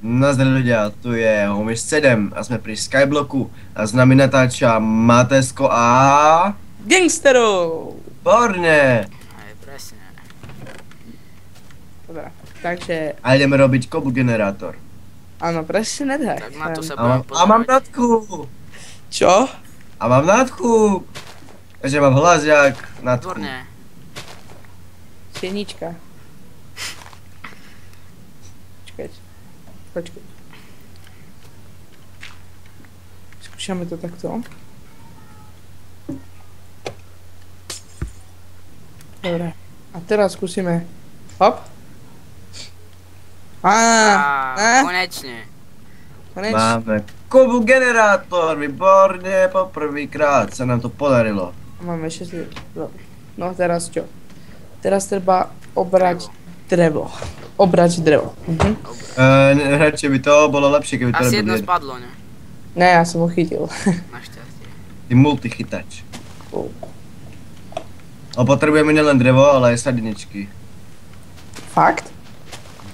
Nazdar ľudia, tu je Homiš 7 a sme pri Skyblocku a s nami natáča Matesko a... Gangsterov! Borne! Aj presne. Dobre, takže, A ideme robiť kobu generátor. áno, presne tak. Tak na to sa A budem mám pozerať. nádchu! Čo? A mám nádchu! Takže mám hlas jak nádchu. Výborne. Sienička. Počkaj. Skúšame to takto. Dobre. A teraz skúsime. Hop. Á, Konečne. konečne. Máme kobu generátor, výborne, poprvýkrát sa nám to podarilo. Máme 6. No teraz čo? Teraz treba obrať drevo. Obrať drevo. Radšej by to bolo lepšie, keby to Asi robil jedno jeden. spadlo, ne? Ne, ja som ho chytil. Našťastie. Ty multichytač. A potrebujeme nielen drevo, ale aj sadiničky. Fakt?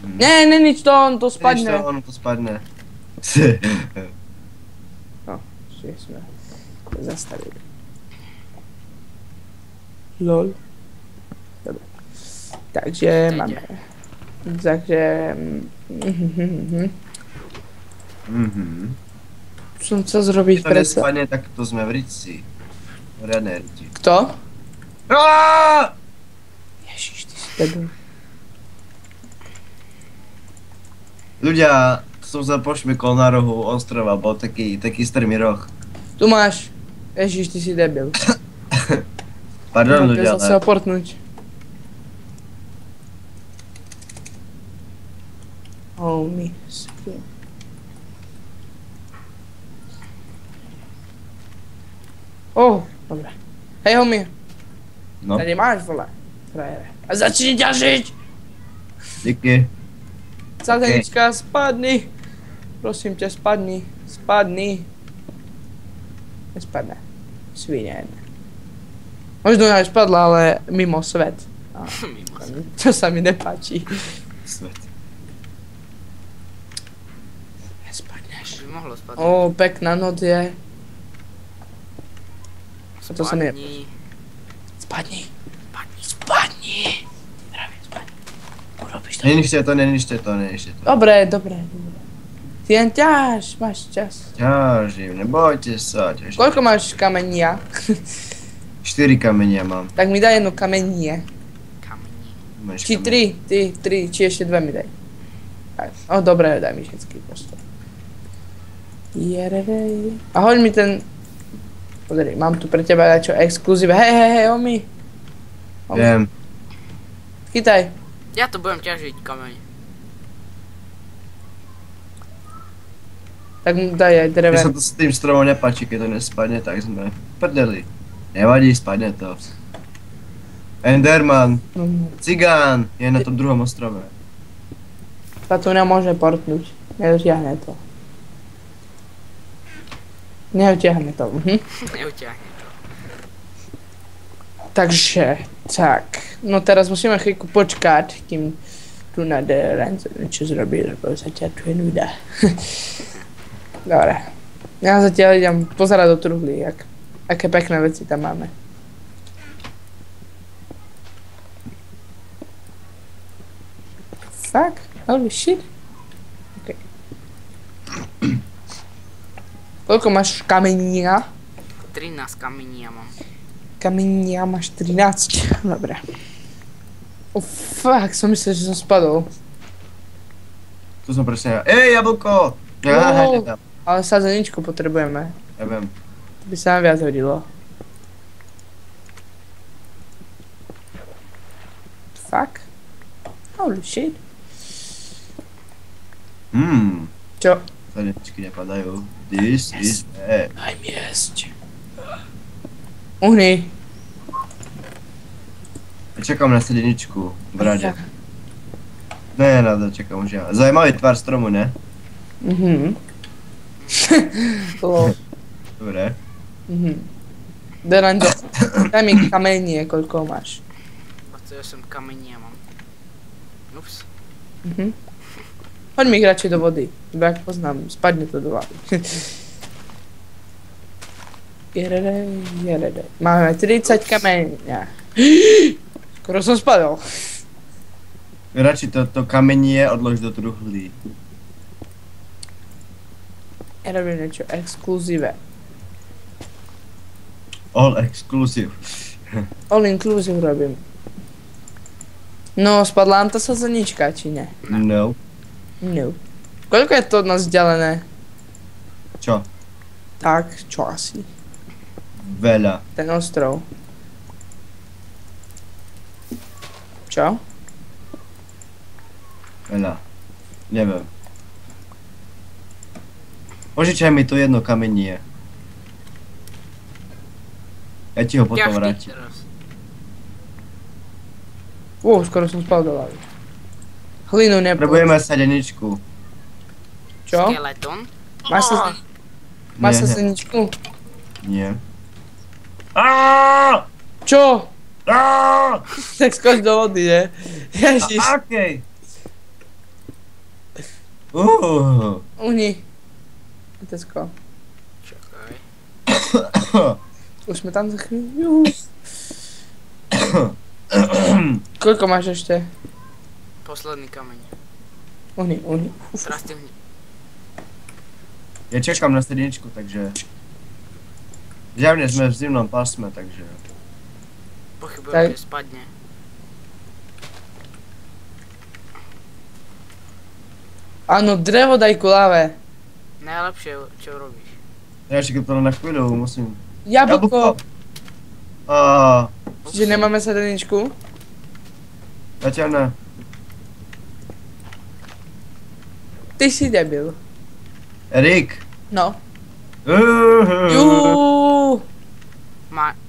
Ne, nič to, on to Vidíš to, spadne. ono to spadne. No, že sme zastavili. Lol. Dobre. Takže máme. Takže... Som chcel zrobiť Keď to predsa. nespadne, tak to sme v rici. Riadne riti. Kto? Aaaa! Ježiš, ty si debil. Ľudia, som sa pošmykol na rohu ostrova, bol taký strmý roh. Tu máš. Ježiš, ty si debil. Pardon Môžem ľudia, zase ale... oportnúť. Homie, skvěle. Dobre. Hej, homie, No, tady máš, vole, frajere. A začni ťažiť! díky. Satanička, spadni! Prosím ťa, spadni. Spadni. Nespadne. Svinia jedna. Možno aj spadla, ale mimo svet. A Mimo sa. to sa mi nepáči. Svet. Nespadneš. By mohlo spadnúť. Ó, pekná noc je. A to sa mi... Spadni. Spadni. Spadni. Spadni. Zdravie, spadni. Urobíš to. Neničte to, neničte to. Dobre, dobre. Ty len ťaž, máš čas. Ťažím, nebojte sa. ťažím. Koľko máš kamenia? 4 kamenia mám. Tak mi daj jedno kamenie. Kamení. Máš Či kameň. 3, či ešte 2 mi daj. Tak, no dobre, daj mi všetky prosto. Jererej. A hoď mi ten... Pozri, mám tu pre teba dačo exkluzíve. Hej, homie. Viem. Chytaj. Ja to budem ťažiť kameň. Tak mu daj aj Mne dreven. sa to s tým stromom nepáči, keď to nespadne, tak sme prdeli. Nevadí, spadne to. Enderman, cigán, je na tom druhom ostrove. Sa tu nemôže portnúť. Nedotiahne to. Nedotiahne to. Neuťahne to. Takže, tak. No teraz musíme chvíľku počkať, kým tu na Renzo niečo zrobí, lebo zatiaľ tu je nuda. Dobre. Ja zatiaľ idem pozerať do truhly, aké pekné veci tam máme. Fuck? Holy shit. OK. Koľko máš kamenia? 13 kamení ja mám. Kamenia máš 13. Dobre. Oh fuck, som myslel, že som spadol. Tu som presne ja. Ej, jablko! Ja, Wow. hneď tam. Ale sadzeničku potrebujeme. Ja viem. To by sa nám viac hodilo. Fuck. Holy shit. Čo? Sadeničky nepadajú. This is bad. Daj mi jesť. Uhni. Ja čakám na sedeničku v rade. Ne, nada, čakám už ja. Zajímavý tvar stromu, ne? Lol. Dobre. Deranjo, daj mi kamenie, koľko máš. 28 kamení ja mám. Ups. Hoďme ich radšej do vody. Iba ak poznám, spadne to do vody. Jerede. Máme 30 kameňa. Skoro som spadol. Radši to kamenie odlož do truhlí. Ja robím niečo exkluzíve. All exclusive. All inclusive robím. No, spadla nám tá sazenička, či ne? No. No. Koľko je to od nás vzdialené? Čo? Tak, čo asi? Veľa. Ten ostrov. Čo? Veľa. Neviem. Požičaj mi to jedno kamenie. Ja ti ho potom Ťažký vrátim. teraz. Skoro som spal do lavy. Hlinu Potrebujeme sadeničku. Čo? Skeleton? Máš Nie. sazeničku? Nie. Aaaa! Čo? Aaaa! Tak skoč do vody, ne? Ježiš. Okej. Uhni. Tesko. Čakaj. Už sme tam za chvíľu. Koľko máš ešte? Posledný kameň. Uhni. Teraz ty hni. Ja čakám na sadeničku, takže... Zjavne sme v zimnom pásme, takže... Pochybujem, že spadne. Áno, drevo daj ku lave. Najlepšie, čo robíš. Ja ešte keď to na chvíľu musím... Jablko. Aaaa... Čiže nemáme sadeničku? Zatiaľ ne. Ty si debil. Erik! No. Juuu.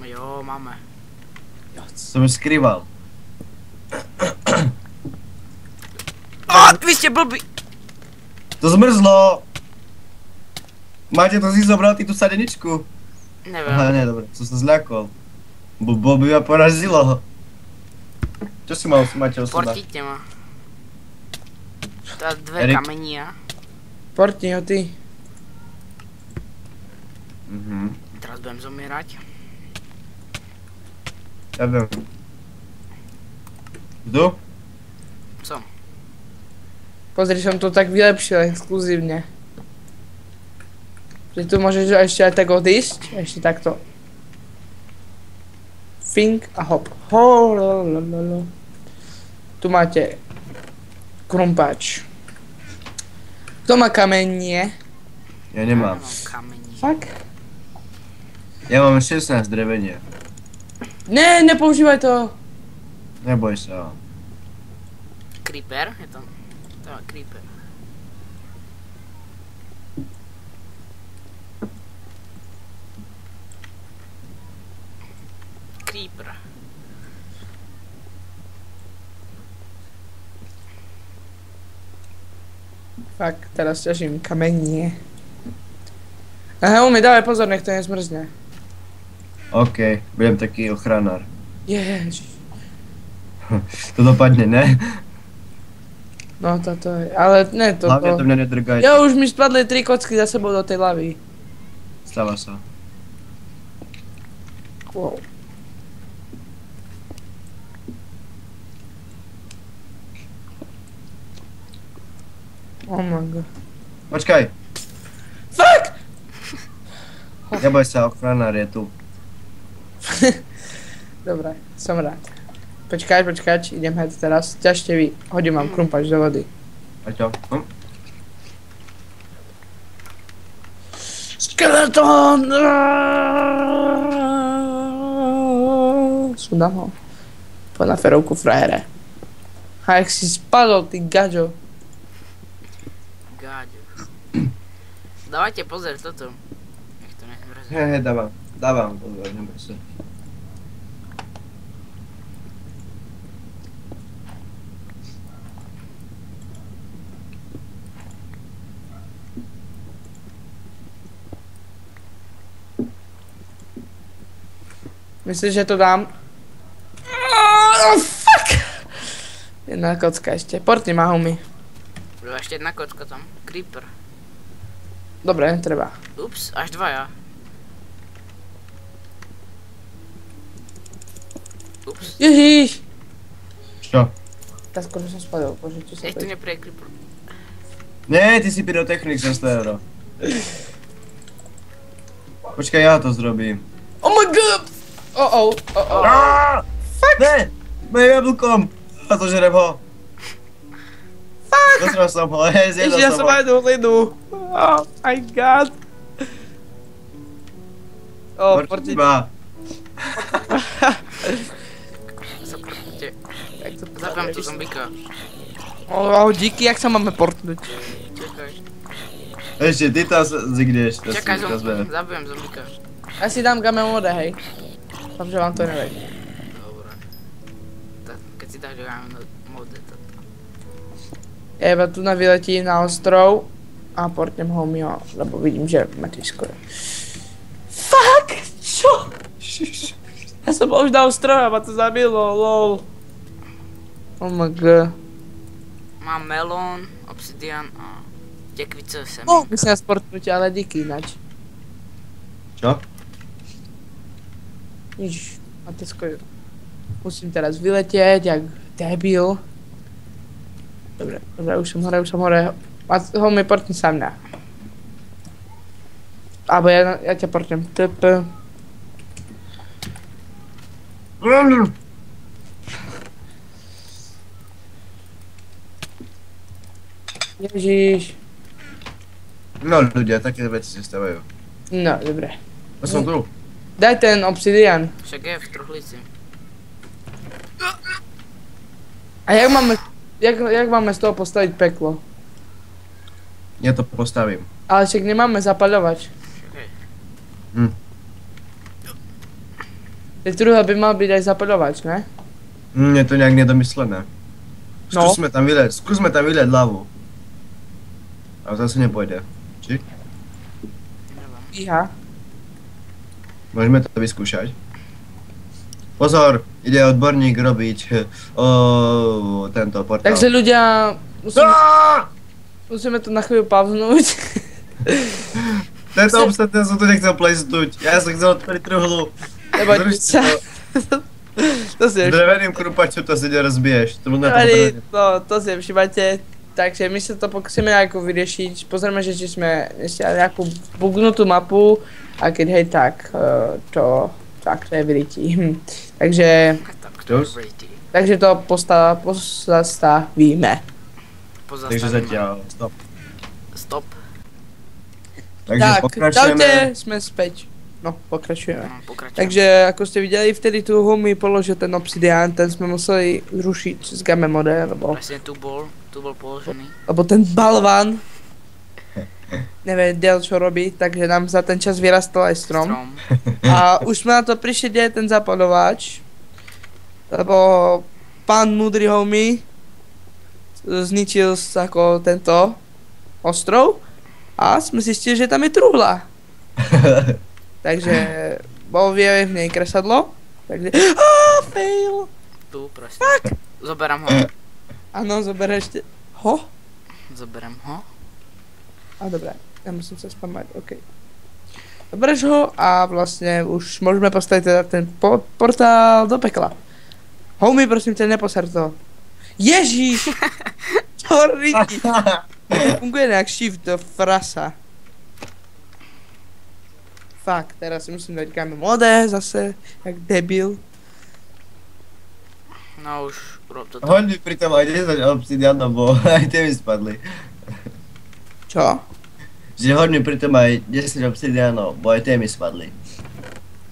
Jo, máme. Som ju skrýval. Vy ste blbí! To zmrzlo! Máte to si zobral ty tú sadeničku? Neviem. Aha, nie, dobre, som sa zľakol. Bo by ma porazilo. Čo si mal, máte o seba? Portite ma. To dve Erik. kamenia. Portni ho ty. Teraz budem zomierať. Ja viem. Kto? Som. Pozri, som to tak vylepšil exkluzívne. Že tu môžeš ešte aj tak odísť. Ešte takto. Fink a hop. Hololololo. Tu máte krumpáč. Kto má kamenie? Ja nemám. Nemám kamení. Fakt? Ja mám 16 drevenia. Ne, nepoužívaj to. Neboj sa. Creeper? Je to... To je creeper. Creeper. Fakt, teraz ťažím kamenie. Aha, mi dávaj pozor, nech to nezmrzne. OK, budem taký ochranár. Ježiš. To dopadne, ne? No toto je, ale ne toto. Hlavne to mňa nedrgajte. Ja už mi spadli 3 kocky za sebou do tej lavy. Stáva sa. Wow. Oh my god. Počkaj, Fuck! neboj sa, ochranár je tu. Dobre, som rád. Počkať, idem hať teraz. Ťažte vy, hodím vám krumpač do vody. A čo? Skeleton! Sudám ho. Poď na ferovku, frajere. A jak si spadol, ty gaďo. Gáďo. Dávajte pozor toto. Nech to nezmrzne. Hehe, dávam, pozor, neboj sa. Myslíš, že to dám? Oh, fuck! Jedna kocka ešte. Portni ma, homie. Dve. ešte jedna kocka tam. Creeper. Dobre, netreba. Ups, až dvaja. Ups. Ježiš! Čo? Tak skoro som spadol, bože, čo sa Nech tu to... neprije creeper. Nie, ty si pyrotechnik za 100 euro. Počkaj, ja to zrobím. Oh my god! Oh. Fuck! Ne! Mojím jablkom! A to žerem ho. Fuck! Dosral som ho, zjedol Ježiš, ja som som ho. aj dolidu. Oh my god. Oh, Porti porti... ma. Zaprate. Jak to Zabám tu zombíka. Oh, díky, jak sa máme portnúť? Čakaj. Ešte, ty tam zignieš. to si Čakaj, rozberem. zabijem zombíka. Ja si dám game mode, hej. Dúfam, že vám to nevadí. Dobre. Tak, keď si dáš mode, tak... Ja iba tu vyletím na ostrov a portnem homio, lebo vidím, že matisko je. Fuck! Čo? Ja som bol už na ostrove a ma to zabilo, lol. Oh my god. Mám melón, obsidian a tekvice Oh, semienka. musím nás portnúť, ale díky ináč. Čo? Nič, matisko je. Musím teraz vyletieť, jak debil. Dobre, už som hore. Homie, portni sa mňa. Alebo ja ťa portnem. TP. Ježiš. No ľudia, také veci sa stavajú. No, dobre. Ja som tu. Daj ten obsidian. Však je v truhlici. A jak máme z toho postaviť peklo? Ja to postavím. Ale však nemáme zapaľovač. Však je. Tej druhé by mal byť aj zapaľovač, ne? Je to nejak nedomyslené. No. Skúsme tam vyleť hlavu. A zase nepôjde. Či? Neviem. Iha. Môžeme to vyskúšať. Pozor, ide odborník robiť tento portál. Takže ľudia, musíme to na chvíľu pauznúť. Tento obstat som tu nechcel plesnúť. Ja som chcel otvoriť truhlu. Nebojte sa. To si nevšimajte. Dreveným krupačom to si nerozbiješ. To na To si nevšimajte. Takže my sa to pokúsime nejako vyriešiť. Pozrieme, že či sme nestiali nejakú bugnutú mapu. A keď hej, tak to nevyrití. Takže to pozastavíme. Takže zatiaľ, stop. Stop. Takže Tak, pokračujeme. čaute, sme späť. No, pokračujeme. No, pokračujem. Takže ako ste videli, vtedy tu homie položil ten obsidian, ten sme museli zrušiť z game mode, lebo Presne tu bol položený. ten balvan nevedel čo robiť, takže nám za ten čas vyrastol aj strom. A už sme na to prišli, kde je ten zapaľovač, lebo pán múdry homie zničil ako tento ostrov a sme zistili, že tam je truhla. Takže vie v nej kresadlo, takže fail! Tu, presne. Zoberám ho. Áno, zober ešte. Ho? Zoberám ho. A dobré, ja musím sa spamať, okej. Zobereš ho a vlastne už môžeme postaviť teda ten portál do pekla. Homie, prosím ťa, neposer to. Ježíš! Sorry! Funguje nejak shift do frasa. Fuck, teraz si musím dať game mode zase, jak debil. No už, urob to tam. Hoď mi pritom aj 10 obsidianov, bo aj tie mi spadli. Čo? Že hoď mi pritom aj 10 obsidianov, bo aj tie mi spadli.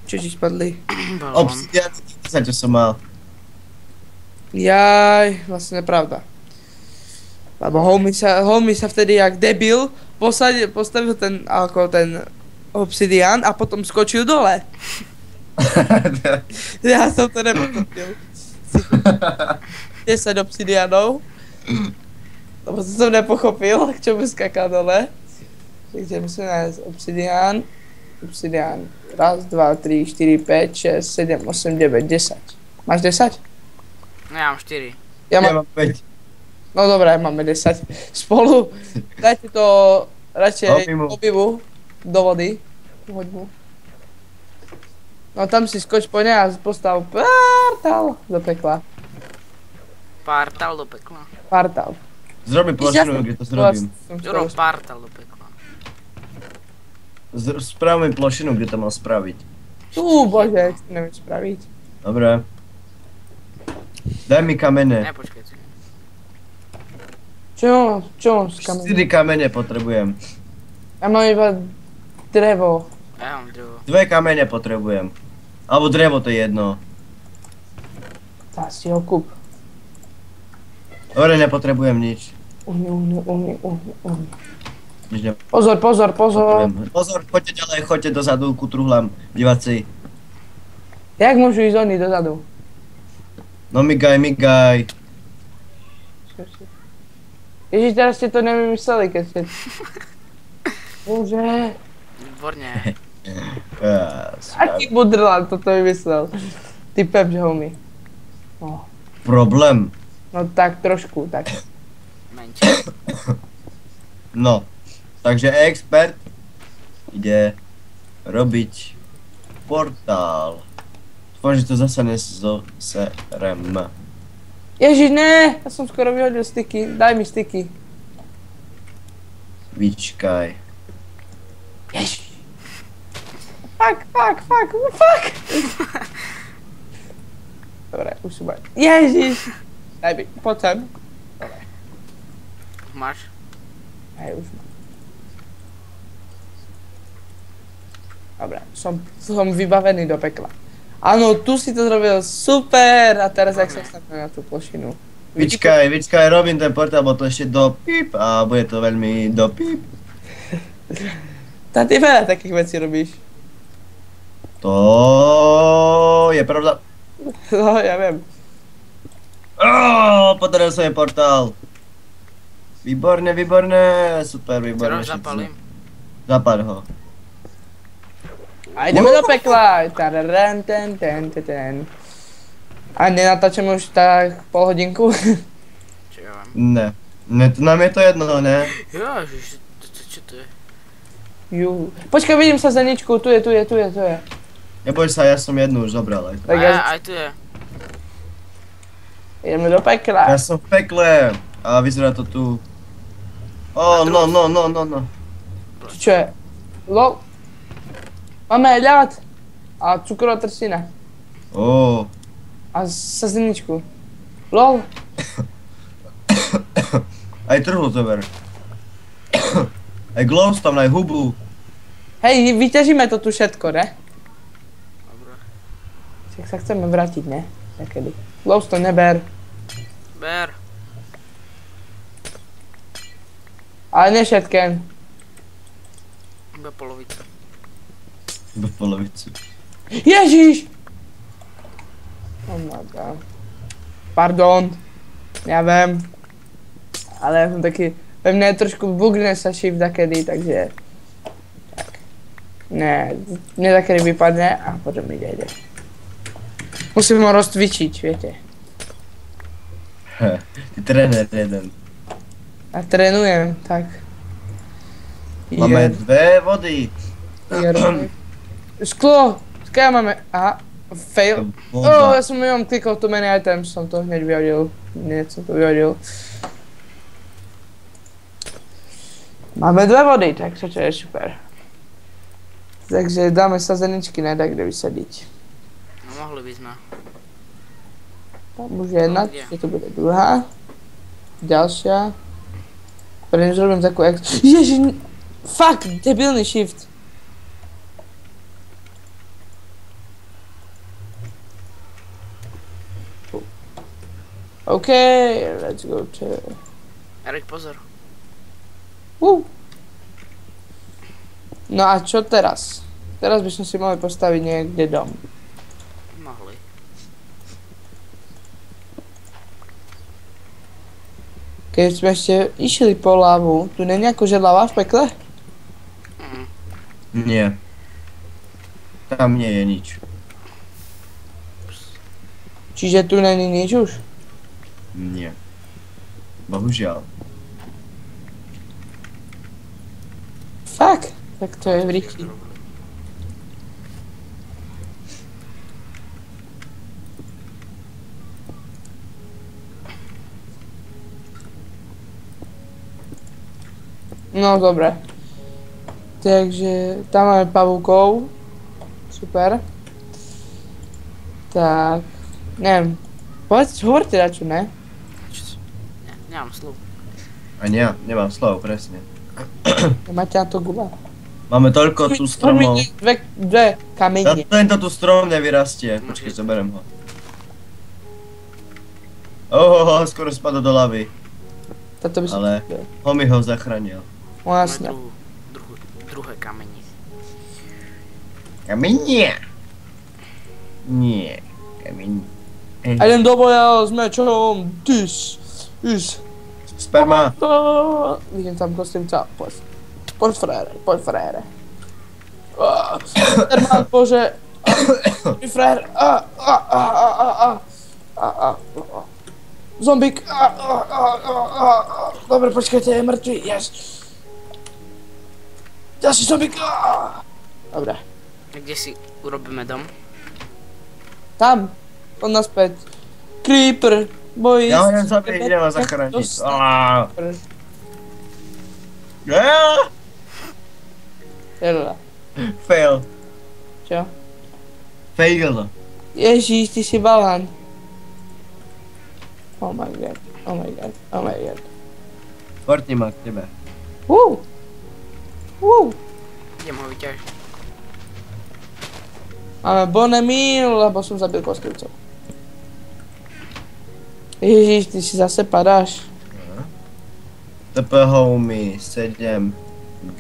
Čo ti spadli? Balón. Obsidian, 10 čo som mal. Jaj, vlastne nepravda. Lebo homie sa vtedy jak debil postavil ten obsidian a potom skočil dole. Ja som to nepochopil. 10 obsidianov. Lebo som nepochopil, k čomu skakal dole. Takže musíme nájsť obsidian. Obsidian. 1, 2, 3, 4, 5, 6, 7, 8, 9, 10. Máš 10? No ja mám 4. Ja Ja mám... mám 5. No dobré, máme 10 spolu. Dajte to radšej Hopi mu. obivu do vody. Hoď mu. No tam si skoč po ne a postav portál do pekla. Pártal do pekla. Portál. Zrobi plošinu, kde to zrobím. Juro, pártal do pekla. Sprav mi plošinu, kde to mal spraviť. Tu, bože, to neviem spraviť. Dobre. Daj mi kamene. Ne, počkaj. Čo mám s 4 kameňom? kamene potrebujem. Ja mám iba drevo. Ja mám drevo. 2 kamene potrebujem. Alebo drevo, to je jedno. Tá si ho kúp. Dobre, nepotrebujem nič. Uhni. Nič Pozor. nepotrebujem. Pozor, choďte ďalej, choďte dozadu ku truhlám, diváci. Jak môžu ísť oni dozadu? No migaj. Ježiš, teraz ste to nevymysleli, keď ste... Bože. Výborne. Aký budrlán toto vymyslel? Ty Pep, že homie. No. Problém. No tak trošku, tak. Menšie. No. Takže expert ide robiť portál. Dúfam, že to zase nezoserem. Ježiš, ne! Ja som skoro vyhodil styky. Daj mi styky. Vyčkaj. Ježiš. Fuck. Dobre, už sú mať. Ježiš. Daj mi, poď sem. Máš? Hej, už mám. Dobre, som vybavený do pekla. Áno, tu si to zrobil super! A teraz jak sa stavíme na tú plošinu. Vyčkaj, robím ten portál, bo to ešte do píp a bude to veľmi do píp. Tá ty veľa takých vecí robíš. To je pravda. No, ja viem. Podaril sa mi portál. Výborne, super, výborne. Teraz zapalím. Zapal ho. A ideme do pekla. Ten. A nenatáčame už tak pol hodinku? Čo ja mám? Ne, nám je to jedno, ne? Ježiš, čo to je? Jú. Počkaj, vidím sa zeničku, tu je. Neboj sa, ja som jednu už zobral aj. Tak ja, Aj tu je. ideme do pekla. Ja som v pekle a vyzerá to tu. No. Čo je? Lol. Máme aj ľad. A cukrotrstina. A sazeničku. Lol. Aj trhu zober. Aj glowstone, aj hubu. Hej, vyťažíme to tu všetko, ne? Dobre. Však sa chceme vrátiť, ne? Takedy. Glowstone neber. Ber. Ale ne všetken. Iba polovica. Iba polovicu. Ježiš! Oh my god. Pardon. Ja viem. Ale ja som taký... Ve mne trošku bugne sa shift takedy, takže... Tak. Ne, mne takedy vypadne a potom ide. Musím ho rozcvičiť, viete. Ty tréner jeden. A trénujem, tak. Máme 2 vody. Sklo! Skia máme... Aha. Fail. Ja som jenom klikol tu many items, som to hneď vyhodil. Hneď som to vyhodil. Máme 2 vody, tak čo je super. Takže dáme sazeničky, ne tak kde vysadiť. No mohli by sme. Tam už je jedna, čiže to bude druhá. Ďalšia. Prvým zrobím takú Ježiš! Fuck! Debilný shift. OK, let's go to... Erik, pozor. No a čo teraz? Teraz by som si mohli postaviť niekde dom. Mohli. Keď sme ešte išli po lávu, tu není akože lava v pekle? Nie. Tam nie je nič. Čiže tu není nič už? Nie. Bohužiaľ. Fakt? Tak to je v riti. No dobre. Takže tam máme pavúkov. Super. Tak. Neviem. Povedz, hovor teda čo, ne? Nemám slov. Ani ja, nemám slov, presne. Máte na to guba. Máme toľko tu stromov. Dve kamene. Tento tu strom nevyrastie. Počkej, zoberiem ho. Ohoho, skoro spadol do lavy. Toto by som... Ale homie ho zachránil. No jasne. Máme druhé kamene. Kamenie! Nie, kamenie. A idem do boja s mečom. Tys. Sperma. Vidím tam kostýmca. Poď frére. Sperma, bože. Frér. Zombík. Dobre, počkajte, je mŕtvý, yes. Ďalší zombík. Dobre. A kde si urobíme dom? Tam. On naspäť. Creeper. Boj. Ja ho idem zabiť, idem ho zachrániť. Jela. Fail. Čo? Fail. Ježíš, ty si balán. Oh my god. Fortni ma k tebe. Idem ho vyťažiť. Máme Bonemil, lebo som zabil kostlivcov. Ježíš, ty si zase padáš. TP homie 7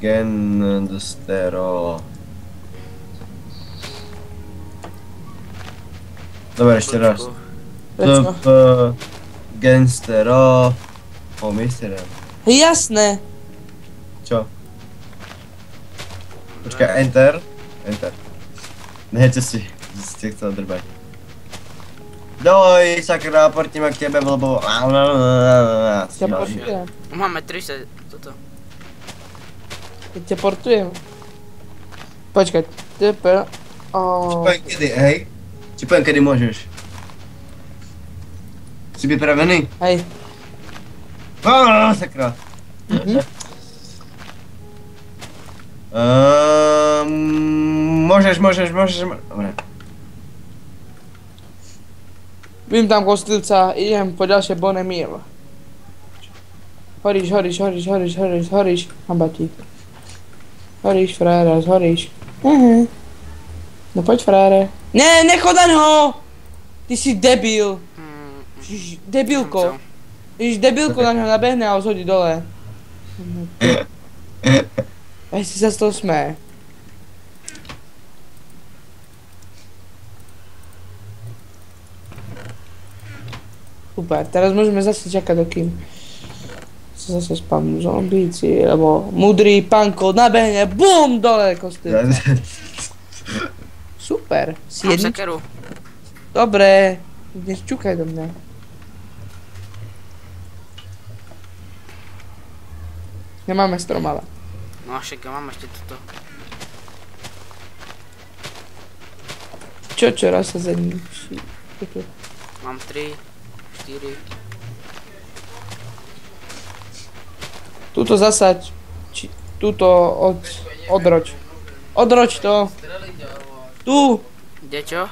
Genstero. Dobre, ešte raz. Prečo? TP Genstero homie 7. Jasné. Čo? Počkaj, enter. Nechce si, ste chcel drbať. Doj, sakra, portím k tebe, lebo... Ťa portujem. Máme 30, toto. Keď ťa portujem. Počkaj, TP... Ti poviem kedy, hej? Ti poviem kedy môžeš. Si pripravený? Hej. Sakra. Môžeš. Dobre. Vím tam kostlivca, idem po ďalšie Bonemil. Horíš, hamba ti. Horíš, frére, zhoríš. No poď, frére. Ne, nechod na ňo! Ty si debil. Ježiš, debilko. Ježiš, debilko na ňo nabehne a ho zhodí dole. Aj si sa z toho smeje. Super, teraz môžeme zase čakať, dokým sa zase spamnú zombíci, lebo mudrý panko nabehne, BUM! Dole kostým. Super, si Mám jedný... sekeru. Dobre, nešťukaj do mňa. Nemáme strom, ale. No a však ja mám ešte toto. Čo raz sa za ním? Mám 3, 4. Tuto zasaď. Tuto odroč. Odroč to. Tu. Kde čo?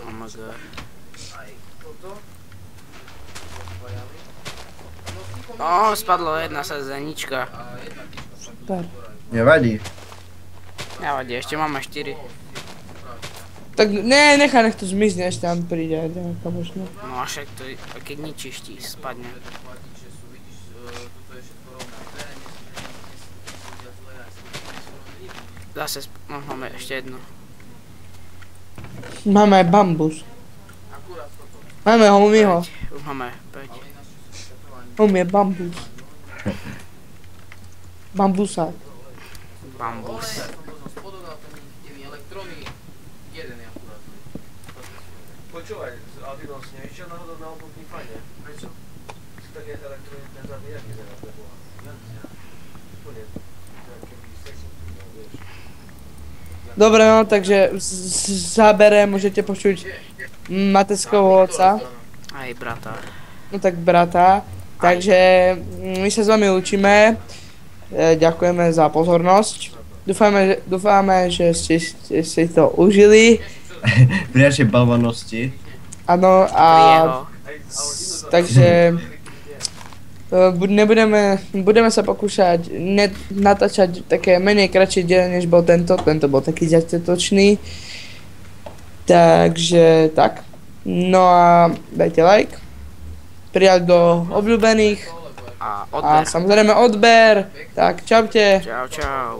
Oh my god. O, spadlo jedna sazenička. Super. Nevadí. Nevadí, ešte máme 4. Tak ne, nech to zmizne, ešte tam príde nejaká možno. No a však to, keď ničíš ti spadne. Zase, no, máme ešte jednu. Máme aj bambus. Máme homiho. Už máme 5. Homie bambus. Bambusák. Bambus. počúvaj, ale ty noc nešiel náhodou na obvodní fajne. Prečo? Sú také elektronické zabíjanie teda pre Boha. Úplne. Keby sexy, vieš. Dobre, no, takže v zábere môžete počuť mateckého otca, Aj brata. no tak brata. Takže my sa s vami učíme. Ďakujeme za pozornosť. Dúfame, že ste si to užili. Pri našej bavanosti. Áno, a Jeho. takže budeme sa pokúšať natáčať také menej kratšie diely, než bol tento. Tento bol taký zaťatočný. Takže tak. No a dajte like. Prijať do obľúbených. A A odber. samozrejme odber. Tak čaute. Čau, čau.